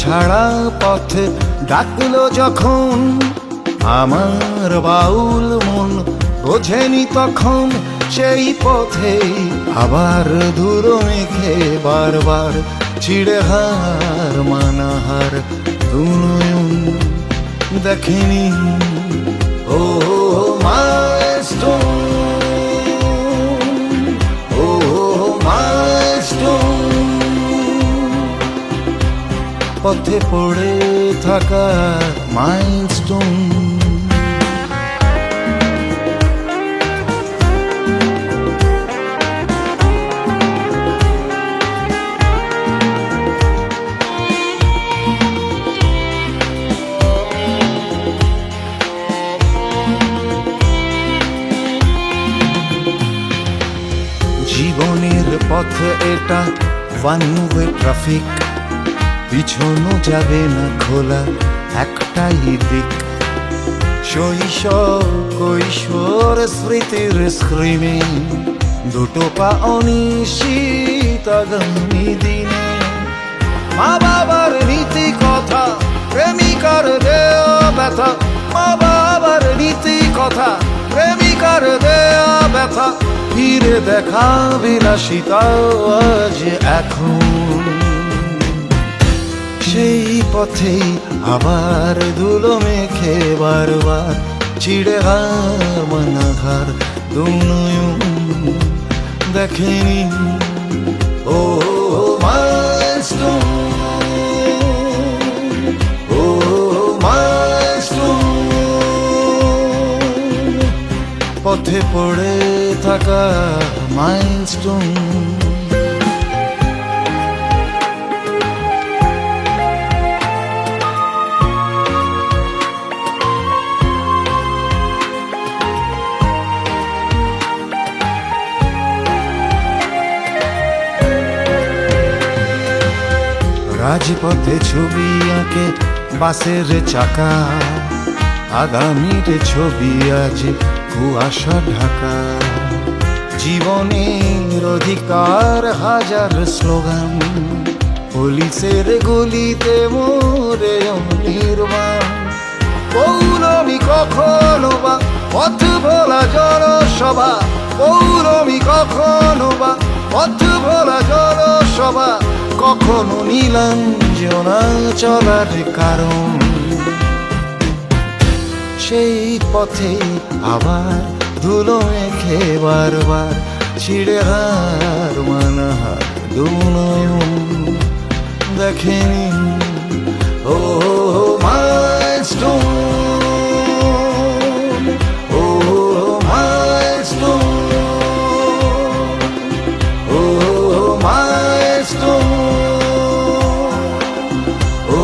ছাড়া পথে ডাকলো যখন আমার বাউল মন বোঝেনি তখন সেই পথে আবার ধুলো মেখে বারবার ছিড়ে হার মানাহার দুনয়ন দেখেনি ও মাইলস্টোন ও মাইলস্টোন পথে পড়ে থাকা মাইলস্টোন জীবনের পথ এটা ওয়ান ওয়ে ট্রাফিক, পিছনো যাবে না খোলা একটাই দিক। শৈশব কৈশোর স্মৃতির স্ক্রিনে দুটো পা অনিশ্চিত আগামী দিনে। মা বাবার নীতি কথা প্রেমিকার দেয়া ব্যথা, মা বাবার নীতি কথা প্রেমিকার দেয়া ব্যথা। ফিরে দেখা বিলাসিতা আজ এখন সেই পথেই আবার ধুলো মেখে বারবার ছিড়ে হার মানাহার দুনয়ন দেখেনি ও মাইলস্টোন ও মাইলস্টোন পথে পড়ে থাকা মাইলস্টোন। রাজপথে ছবি আঁকে বাসের চাকা, আগামীর ছবি আজ কুয়াশা ঢাকা। জীবনের অধিকার হাজার স্লোগান, পুলিশের গুলিতে মোরে অনির্বাণ। পৌরমী কখনো বা পথ ভোলা জনসভা, পৌরমী কখনো বা পথ ভোলা জনসভা। কখনো নীলাঞ্জনা চলার কারণ সেই পথে আবার ধুলো মেখে বারবার ছিড়ে হার মানাহার দুনয়ন দেখেনি ও মাইলস্টোন ও মাইলস্টোন ও মাইলস্টোন ও